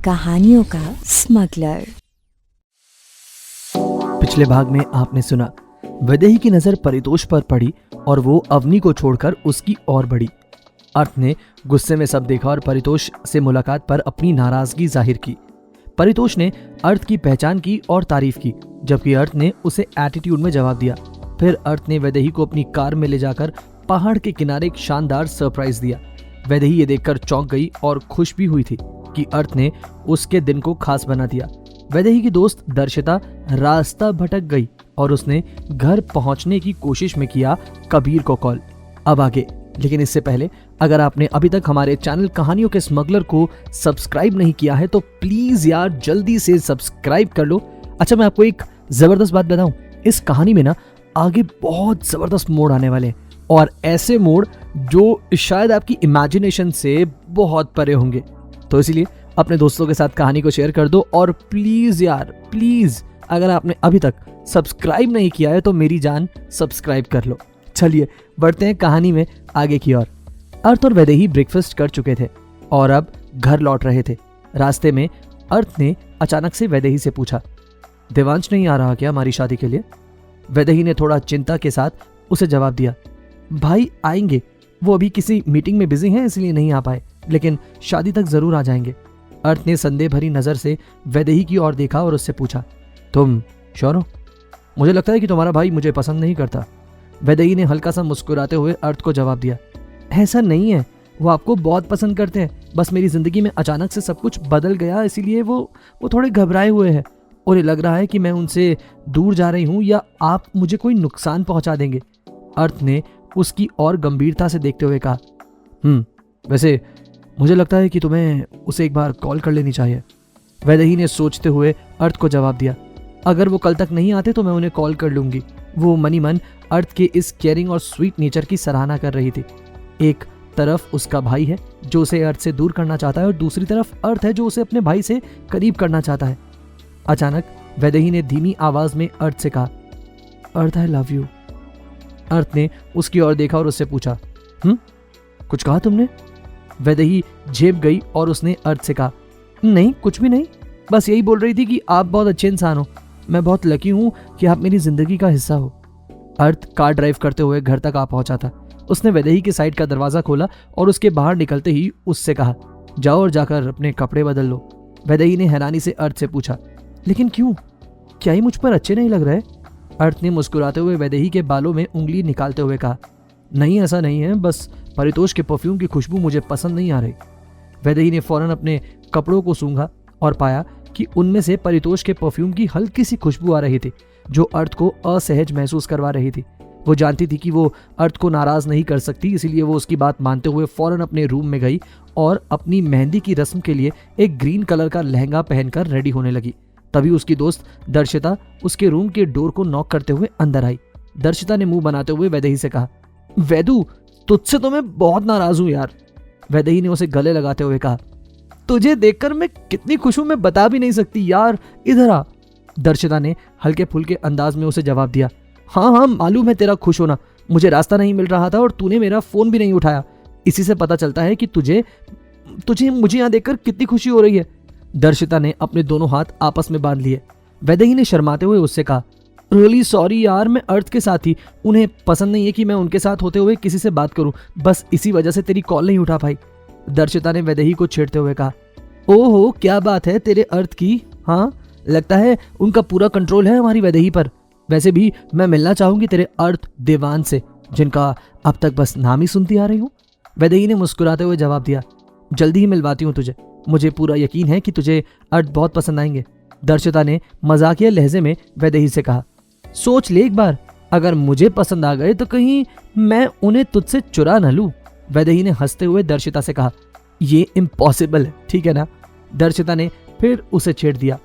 कहानियों का स्मगलर। पिछले भाग में आपने सुना वैदेही की नजर परितोष पर पड़ी और वो अवनी को छोड़कर उसकी ओर बढ़ी। अर्थ ने गुस्से में सब देखा और परितोष से मुलाकात पर अपनी नाराजगी जाहिर की। परितोष ने अर्थ की पहचान की और तारीफ की, जबकि अर्थ ने उसे एटीट्यूड में जवाब दिया। फिर अर्थ ने वैदेही को अपनी कार में ले जाकर पहाड़ के किनारे एक शानदार सरप्राइज दिया। वैदेही ये देखकर चौंक गई और खुश भी हुई थी कि अर्थ ने उसके दिन को खास बना दिया। वैदेही की दोस्त दर्शिता रास्ता भटक गई और उसने घर पहुंचने की कोशिश में किया कबीर को कॉल। अब आगे, लेकिन इससे पहले अगर आपने अभी तक हमारे चैनल कहानियों के स्मगलर को सब्सक्राइब नहीं किया है तो प्लीज यार जल्दी से सब्सक्राइब कर लो। अच्छा, मैं आपको एक जबरदस्त बात बताऊं, इस कहानी में ना आगे बहुत जबरदस्त मोड़ आने वाले हैं और ऐसे मोड़ जो शायद आपकी इमेजिनेशन से बहुत परे होंगे। तो इसलिए अपने दोस्तों के साथ कहानी को शेयर कर दो और प्लीज यार प्लीज, अगर आपने अभी तक सब्सक्राइब नहीं किया है तो मेरी जान सब्सक्राइब कर लो। चलिए बढ़ते हैं कहानी में आगे की ओर। अर्थ और वैदेही ब्रेकफास्ट कर चुके थे और अब घर लौट रहे थे। रास्ते में अर्थ ने अचानक से वैदेही से पूछा, देवांश नहीं आ रहा क्या हमारी शादी के लिए? वैदेही ने थोड़ा चिंता के साथ उसे जवाब दिया, भाई आएंगे, वो अभी किसी मीटिंग में बिजी हैं इसलिए नहीं आ पाए, लेकिन शादी तक जरूर आ जाएंगे। अर्थ ने संदेह भरी नजर से वैदेही की ओर देखा और उससे पूछा, तुम श्योर हो? मुझे लगता है कि तुम्हारा भाई मुझे पसंद नहीं करता। वैदेही ने हल्का सा मुस्कुराते हुए अर्थ को जवाब दिया, ऐसा नहीं है, वो आपको बहुत पसंद करते हैं, बस मेरी जिंदगी में अचानक से सब कुछ बदल गया, इसीलिए वो थोड़े घबराए हुए हैं और ये लग रहा है कि मैं उनसे दूर जा रही हूँ या आप मुझे कोई नुकसान पहुंचा देंगे। अर्थ ने उसकी और गंभीरता से देखते हुए कहा, वैसे मुझे लगता है कि तुम्हें उसे एक बार कॉल कर लेनी चाहिए। वैदेही ने सोचते हुए अर्थ को जवाब दिया, अगर वो कल तक नहीं आते तो मैं उन्हें कॉल कर लूंगी। वो मनी मन अर्थ के इस केयरिंग और स्वीट नेचर की सराहना कर रही थी। एक तरफ उसका भाई है जो उसे अर्थ से दूर करना चाहता है और दूसरी तरफ अर्थ है जो उसे अपने भाई से करीब करना चाहता है। अचानक वैदेही ने धीमी आवाज में अर्थ से कहा, अर्थ आई लव यू। अर्थ ने उसकी ओर देखा और उससे पूछा, कुछ कहा तुमने? वैदेही झेप गई और उसने अर्थ से कहा, नहीं कुछ भी नहीं, बस यही बोल रही थी कि आप बहुत अच्छे इंसान हो, मैं बहुत लकी हूं कि आप मेरी जिंदगी का हिस्सा हो। अर्थ कार ड्राइव करते हुए घर तक आ पहुंचा था। उसने वैदेही की साइड का दरवाजा खोला और उसके बाहर निकलते ही उससे कहा, जाओ और जाकर अपने कपड़े बदल लो। वैदेही ने हैरानी से अर्थ से पूछा, लेकिन क्यों, क्या ही मुझ पर अच्छे नहीं लग रहे? अर्थ ने मुस्कुराते हुए वैदेही के बालों में उंगली निकालते हुए कहा, नहीं ऐसा नहीं है, बस परितोष के परफ्यूम की खुशबू मुझे पसंद नहीं आ रही। वैदेही ने फौरन अपने कपड़ों को सूंघा और पाया कि उनमें से परितोष के परफ्यूम की हल्की सी खुशबू आ रही थी जो अर्थ को असहज महसूस करवा रही थी। वो जानती थी कि वो अर्थ को नाराज नहीं कर सकती, इसीलिए वो उसकी बात मानते हुए फौरन अपने रूम में गई और अपनी मेहंदी की रस्म के लिए एक ग्रीन कलर का लहंगा पहनकर रेडी होने लगी। तभी उसकी दोस्त दर्शिता उसके रूम के डोर को नॉक करते हुए अंदर आई। दर्शिता ने मुंह बनाते हुए वैदेही से कहा, वैदू तुझसे तो मैं बहुत नाराज हूं यार। वैदेही ने उसे गले लगाते हुए कहा, तुझे देखकर मैं कितनी खुश हूं मैं बता भी नहीं सकती यार, इधर आ। दर्शिता ने हल्के फुल्के अंदाज में उसे जवाब दिया, हाँ मालूम है तेरा खुश होना, मुझे रास्ता नहीं मिल रहा था और तूने मेरा फोन भी नहीं उठाया, इसी से पता चलता है कि तुझे मुझे यहाँ देखकर कितनी खुशी हो रही है। दर्शिता ने अपने दोनों हाथ आपस में बांध लिए। वैदेही ने शर्माते हुए उससे कहा, रियली सॉरी यार, मैं अर्थ के साथ ही, उन्हें पसंद नहीं है कि मैं उनके साथ होते हुए किसी से बात करूं, बस इसी वजह से तेरी कॉल नहीं उठा पाई। दर्शिता ने वैदेही को छेड़ते हुए कहा, ओहो क्या बात है तेरे अर्थ की, हाँ लगता है उनका पूरा कंट्रोल है हमारी वैदेही पर। वैसे भी मैं मिलना चाहूंगी तेरे अर्थ देवान से, जिनका अब तक बस नाम ही सुनती आ रही हूँ। वैदेही ने मुस्कुराते हुए जवाब दिया, जल्दी ही मिलवाती हूँ तुझे, मुझे पूरा यकीन है कि तुझे अर्थ बहुत पसंद आएंगे। दर्शिता ने मजाकिया लहजे में वैदेही से कहा, सोच ले एक बार, अगर मुझे पसंद आ गए तो कहीं मैं उन्हें तुझसे चुरा न लूं। वैदेही ने हंसते हुए दर्शिता से कहा, ये इम्पॉसिबल है, ठीक है ना? दर्शिता ने फिर उसे छेड़ दिया,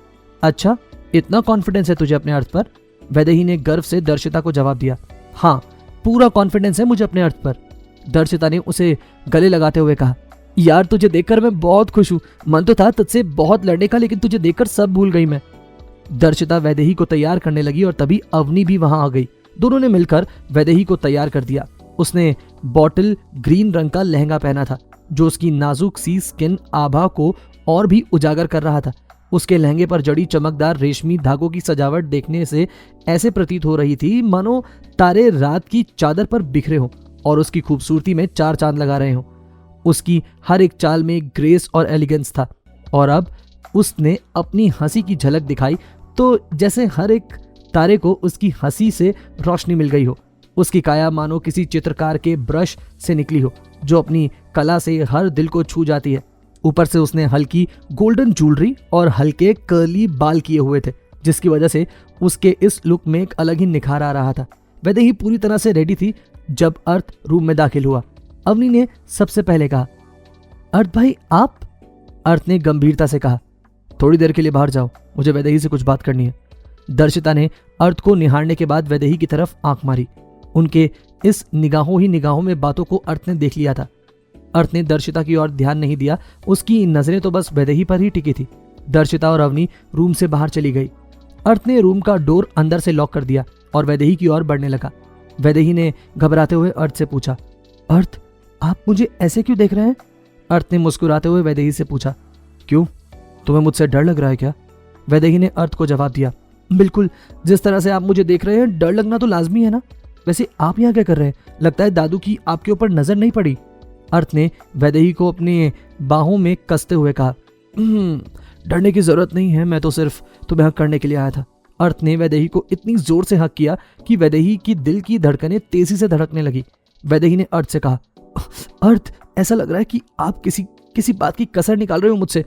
अच्छा इतना कॉन्फिडेंस है तुझे अपने अर्थ पर? वैदेही ने गर्व से दर्शिता को जवाब दिया, हाँ पूरा कॉन्फिडेंस है मुझे अपने अर्थ पर। दर्शिता ने उसे गले लगाते हुए कहा, यार तुझे देखकर मैं बहुत खुश हूँ, मन तो था तुझसे बहुत लड़ने का, लेकिन तुझे देखकर सब भूल गई मैं। दर्शिता वैदेही को तैयार करने लगी और तभी अवनी भी वहां आ गई। दोनों ने मिलकर वैदेही को तैयार कर दिया। उसने बॉटल ग्रीन रंग का लहंगा पहना था जो उसकी नाजुक सी स्किन आभा को और भी उजागर कर रहा था। उसके लहंगे पर जड़ी चमकदार रेशमी धागों की सजावट देखने से ऐसे प्रतीत हो रही थी मानो तारे रात की चादर पर बिखरे हों और उसकी खूबसूरती में चार चांद लगा रहे हों। उसकी हर एक चाल में ग्रेस और एलिगेंस था, और अब उसने अपनी हंसी की झलक दिखाई तो जैसे हर एक तारे को उसकी हंसी से रोशनी मिल गई हो। उसकी काया मानो किसी चित्रकार के ब्रश से निकली हो, जो अपनी कला से हर दिल को छू जाती है। ऊपर से उसने हल्की गोल्डन ज्वेलरी और हल्के कर्ली बाल किए हुए थे, जिसकी वजह से उसके इस लुक में एक अलग ही निखार आ रहा था। वैदेही पूरी तरह से रेडी थी जब अर्थ रूम में दाखिल हुआ। अवनी ने सबसे पहले कहा, अर्थ भाई आप? अर्थ ने गंभीरता से कहा, थोड़ी देर के लिए बाहर जाओ, मुझे वैदेही से कुछ बात करनी है। दर्शिता ने अर्थ को निहारने के बाद वैदेही की तरफ आंख मारी। उनके इस निगाहों ही निगाहों में बातों को अर्थ ने देख लिया था। अर्थ ने दर्शिता की ओर ध्यान नहीं दिया, उसकी नजरें तो बस वैदेही पर ही टिकी थी। दर्शिता और अवनी रूम से बाहर चली गई। अर्थ ने रूम का डोर अंदर से लॉक कर दिया और वैदेही की ओर बढ़ने लगा। वैदेही ने घबराते हुए अर्थ से पूछा, अर्थ आप मुझे ऐसे क्यों देख रहे हैं? अर्थ ने मुस्कुराते हुए वैदेही से पूछा, क्यों, तुम्हें मुझसे डर लग रहा है क्या? वैदेही ने अर्थ को जवाब दिया, बिल्कुल, जिस तरह से आप मुझे देख रहे हैं डर लगना तो लाजमी है ना। वैसे आप यहाँ क्या कर रहे हैं? लगता है दादू की आपके ऊपर नजर नहीं पड़ी। अर्थ ने वैदेही को अपनी बाहों में कसते हुए कहा, डरने की जरूरत नहीं है, मैं तो सिर्फ तुम्हें हक करने के लिए आया था। अर्थ ने वैदेही को इतनी जोर से हक किया कि वैदेही की दिल की धड़कनें तेजी से धड़कने लगी। वैदेही ने अर्थ से कहा, अर्थ ऐसा लग रहा है कि आप किसी बात की कसर निकाल रहे हो मुझसे।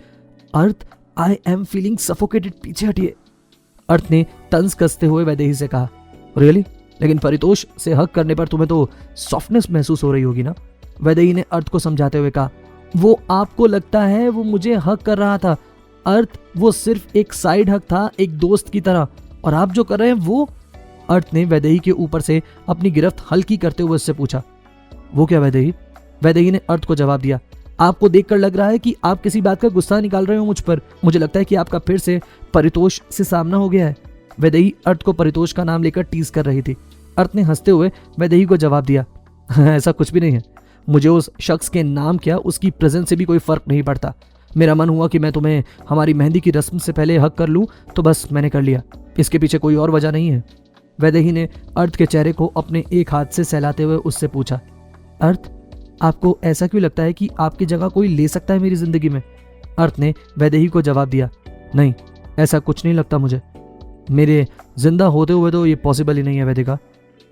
अर्थ आई एम फीलिंग सफोकेटेड, पीछे हटिए। अर्थ ने तंज कसते हुए वैदेही से कहा, रियली? लेकिन परितोष से हक करने पर तुम्हें तो सॉफ्टनेस महसूस हो रही होगी ना। वैदेही ने अर्थ को समझाते हुए कहा, वो आपको लगता है वो मुझे हक कर रहा था अर्थ, वो सिर्फ एक साइड हक था, एक दोस्त की तरह, और आप जो कर रहे हैं वो। अर्थ ने वैदेही के ऊपर से अपनी गिरफ्त हल्की करते हुए उससे पूछा, वो क्या वैदेही? वैदेही ने अर्थ को जवाब दिया, आपको देखकर लग रहा है कि आप किसी बात का गुस्सा निकाल रहे हो मुझ पर। मुझे लगता है कि आपका फिर से परितोष से सामना हो गया है। वैदेही अर्थ को परितोष का नाम लेकर टीज कर रही थी। अर्थ ने हंसते हुए वैदेही को जवाब दिया, ऐसा कुछ भी नहीं है, मुझे उस शख्स के नाम क्या उसकी प्रेजेंस से भी कोई फर्क नहीं पड़ता। मेरा मन हुआ कि मैं तुम्हें हमारी मेहंदी की रस्म से पहले हक कर लूं, तो बस मैंने कर लिया, इसके पीछे कोई और वजह नहीं है। वैदेही ने अर्थ के चेहरे को अपने एक हाथ से सहलाते हुए उससे पूछा, अर्थ आपको ऐसा क्यों लगता है कि आपकी जगह कोई ले सकता है मेरी जिंदगी में? अर्थ ने वैदेही को जवाब दिया, नहीं, ऐसा कुछ नहीं लगता मुझे, मेरे जिंदा होते हुए तो ये पॉसिबल ही नहीं है वैदिका।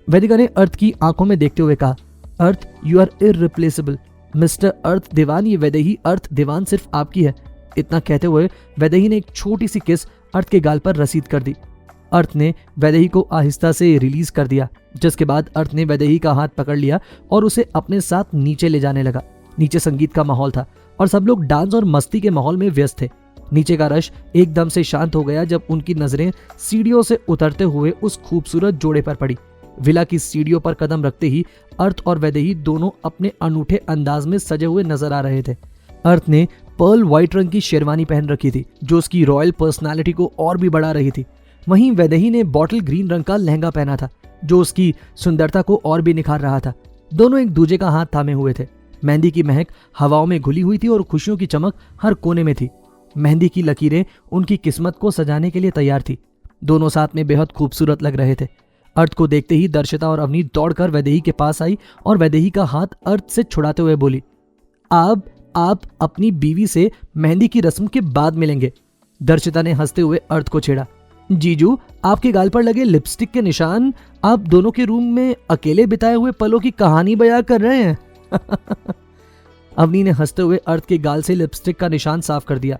वैदिका ने अर्थ की आंखों में देखते हुए कहा, Arth you are irreplaceable, mister Arth Diwan, ये वैदेही अर्थ दीवान सिर्फ आपकी है। इतना कहते हुए वैदेही ने एक छोटी सी किस अर्थ के गाल पर रसीद कर दी। अर्थ ने वैदेही को आहिस्ता से रिलीज कर दिया, जिसके बाद अर्थ ने वैदेही का हाथ पकड़ लिया और उसे अपने साथ नीचे ले जाने लगा। नीचे संगीत का माहौल था और सब लोग डांस और मस्ती के माहौल में व्यस्त थे। नीचे का रश एकदम से शांत हो गया जब उनकी नजरें सीढ़ियों से उतरते हुए उस खूबसूरत जोड़े पर पड़ी। विला की सीढ़ियों पर कदम रखते ही अर्थ और वैदेही दोनों अपने अनूठे अंदाज में सजे हुए नजर आ रहे थे। अर्थ ने पर्ल व्हाइट रंग की शेरवानी पहन रखी थी, जो उसकी रॉयल पर्सनालिटी को और भी बढ़ा रही थी। वहीं वैदेही ने बॉटल ग्रीन रंग का लहंगा पहना था, जो उसकी सुंदरता को और भी निखार रहा था। दोनों एक दूजे का हाथ थामे हुए थे। मेहंदी की महक हवाओं में घुली हुई थी और खुशियों की चमक हर कोने में थी। मेहंदी की लकीरें उनकी किस्मत को सजाने के लिए तैयार थी। दोनों साथ में बेहद खूबसूरत लग रहे थे। अर्थ को देखते ही दर्शिता और अवनी दौड़कर वैदेही के पास आई और वैदेही का हाथ अर्थ से छुड़ाते हुए बोली, अब आप अपनी बीवी से मेहंदी की रस्म के बाद मिलेंगे। दर्शिता ने हंसते हुए अर्थ को छेड़ा, जीजू आपके गाल पर लगे लिपस्टिक के निशान आप दोनों के रूम में अकेले बिताए हुए पलों की कहानी बयां कर रहे हैं। अवनी ने हंसते हुए अर्थ के गाल से लिपस्टिक का निशान साफ कर दिया।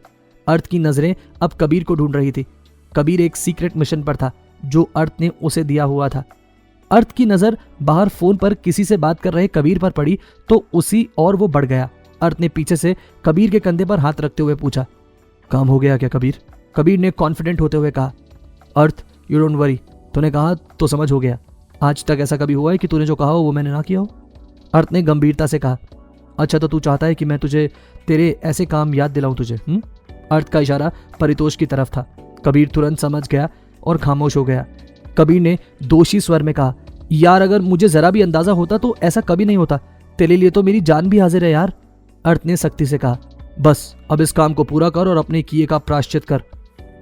अर्थ की नजरें अब कबीर को ढूंढ रही थी। कबीर एक सीक्रेट मिशन पर था जो अर्थ ने उसे दिया हुआ था। अर्थ की नजर बाहर फोन पर किसी से बात कर रहे कबीर पर पड़ी तो उसी और वो बढ़ गया। अर्थ ने पीछे से कबीर के कंधे पर हाथ रखते हुए पूछा, काम हो गया क्या कबीर? कबीर ने कॉन्फिडेंट होते हुए कहा, अर्थ यू डोंट वरी, तूने कहा तो समझ हो गया। आज तक ऐसा कभी हुआ है कि तूने जो कहा हो वो मैंने ना किया हो? अर्थ ने गंभीरता से कहा, अच्छा तो तू चाहता है कि मैं तुझे तेरे ऐसे काम याद दिलाऊं तुझे? अर्थ का इशारा परितोष की तरफ था। कबीर तुरंत समझ गया और खामोश हो गया। कबीर ने दोषी स्वर में कहा, यार अगर मुझे जरा भी अंदाजा होता तो ऐसा कभी नहीं होता। तेरे लिए तो मेरी जान भी हाजिर है यार। अर्थ ने सख्ती से कहा, बस अब इस काम को पूरा कर और अपने किए का प्रायश्चित कर।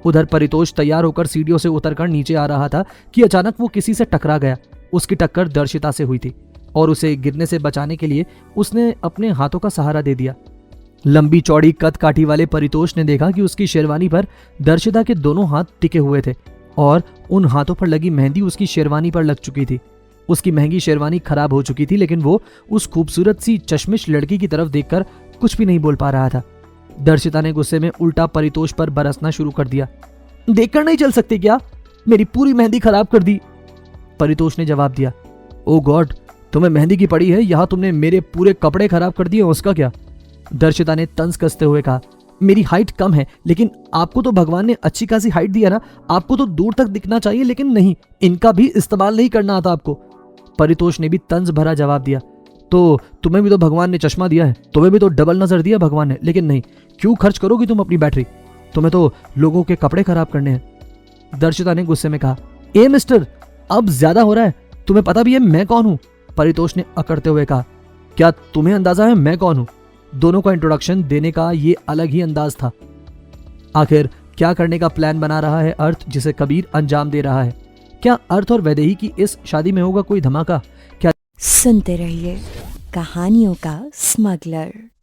उधर परितोष तैयार होकर सीढ़ियों से उतरकर नीचे आ रहा था कि अचानक वो किसी से टकरा गया। उसकी टक्कर दर्शिता से हुई थी और उसे गिरने से बचाने के लिए उसने अपने हाथों का सहारा दे दिया। लंबी चौड़ी कद काठी वाले परितोष ने देखा कि उसकी शेरवानी पर दर्शिता के दोनों हाथ टिके हुए थे और उन हाथों पर लगी मेहंदी उसकी शेरवानी पर लग चुकी थी। उसकी महंगी शेरवानी खराब हो चुकी थी, लेकिन वो उस खूबसूरत सी चश्मिश लड़की की तरफ देखकर कुछ भी नहीं बोल पा रहा था। दर्शिता ने गुस्से में उल्टा परितोष पर बरसना शुरू कर दिया। देखकर नहीं चल सकते क्या? मेरी पूरी मेहंदी खराब कर दी। परितोष ने जवाब दिया। ओ गॉड, तुम्हें मेहंदी की पड़ी है, यहाँ तुमने मेरे पूरे कपड़े खराब कर दिए, उसका क्या? दर्शिता ने तंज कसते हुए कहा। मेरी हाइट कम है, लेकिन आपको तो भगवान ने अच्छी खासी हाइट दी है ना, आपको तो दूर तक दिखना चाहिए, लेकिन नहीं, इनका भी इस्तेमाल नहीं करना आता आपको। परितोष ने भी तंज भरा जवाब दिया। तो तुम्हें भी तो भगवान ने चश्मा दिया है, तुम्हें भी तो डबल नजर दिया भगवान ने, लेकिन नहीं, क्यों खर्च करोगी तुम अपनी बैटरी? तुम्हें तो लोगों के कपड़े खराब करने हैं। दर्शिता ने गुस्से में कहा। ए मिस्टर, अब ज्यादा हो रहा है, तुम्हें पता भी है मैं कौन हूं? परितोष ने अकड़ते हुए कहा। क्या तुम्हें अंदाजा है मैं कौन हूं? दोनों का इंट्रोडक्शन देने का ये अलग ही अंदाज था। आखिर क्या करने का प्लान बना रहा है अर्थ, जिसे कबीर अंजाम दे रहा है? क्या अर्थ और वैदेही की इस शादी में होगा कोई धमाका? क्या सुनते रहिए कहानियों का स्मगलर।